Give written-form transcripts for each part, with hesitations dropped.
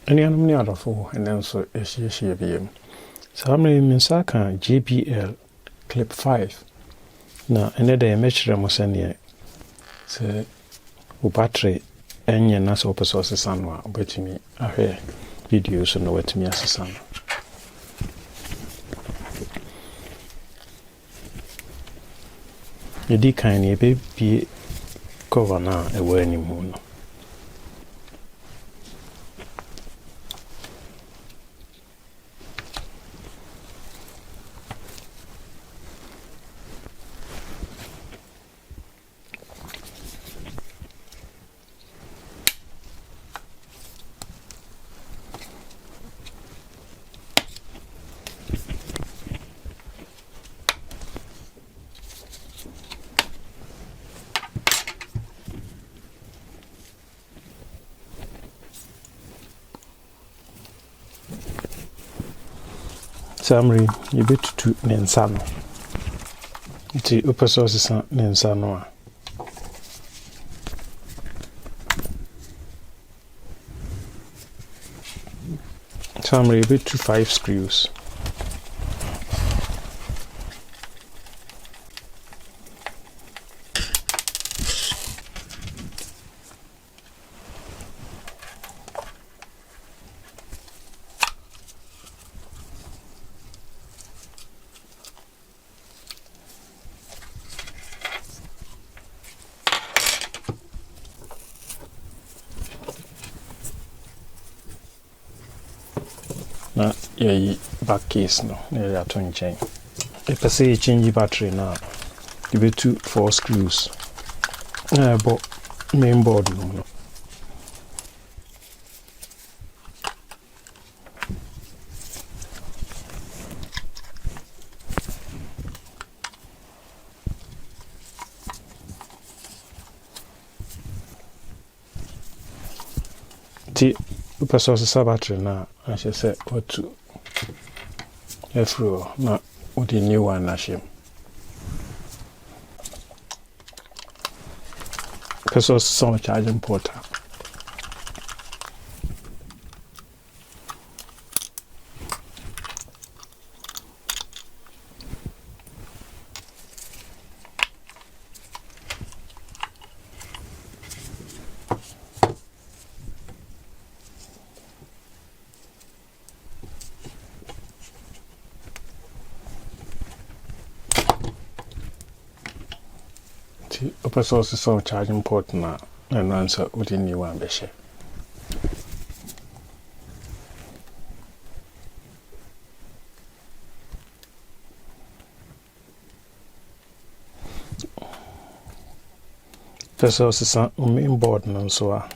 Any anum adafo and then so a BM. So I'm Minsaka JBL Clip 5. Now another measure Mosania say battery any nasa open source sanwa but me I hear videos and what me as a son. Yedi kind be cover now a warning moon. Summary, you bet to Nensano. It's the upper sources Nensanoa. Summary, you bet to 5 screws. Na back case no near turn chain. If I say change battery now, give it 4 screws. But main board no. Person sa battery na I should say what to through na what the new one na shim. Person some charging port. Upper source is some charging port now and answer with the new one. First source is on main board and so on.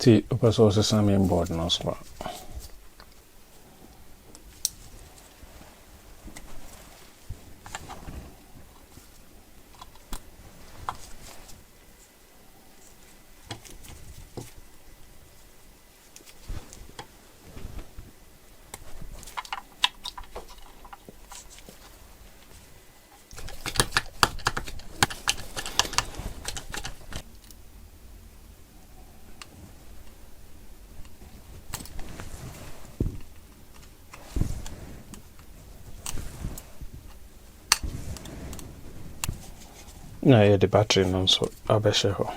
The upper source is on main board now so na the battery no so abehye ho.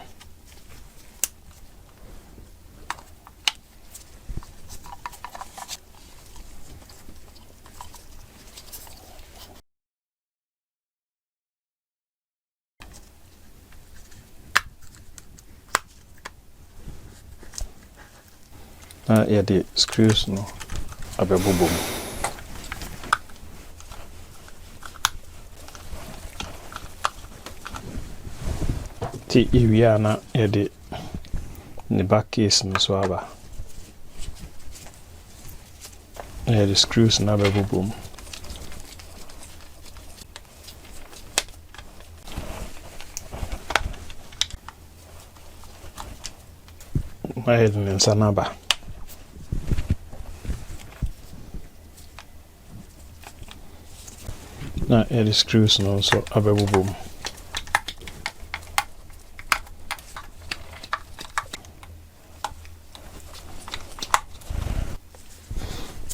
Na the screws no abebobom. Iwiana the back case and swaba. The screws and a boom. my head in Sanaba. Now, air the screws and also a baby boom.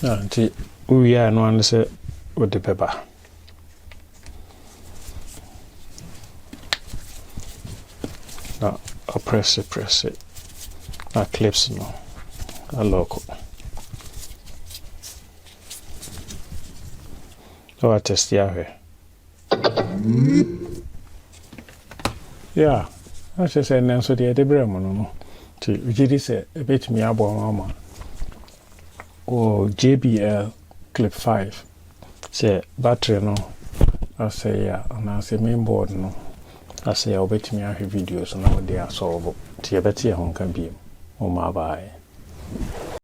Now, we are no one say with the paper. Now, I'll press it. Now, clips no, a local. Oh, I test here. Yeah, I just said, and so the Bremen to Jiddy said a bit me about mama. Oh, JBL Clip 5. Say battery no. I say yeah, and I say main board no. I say I'll bet me I have videos and now they are solvable. To your better home can be. Oh my bye.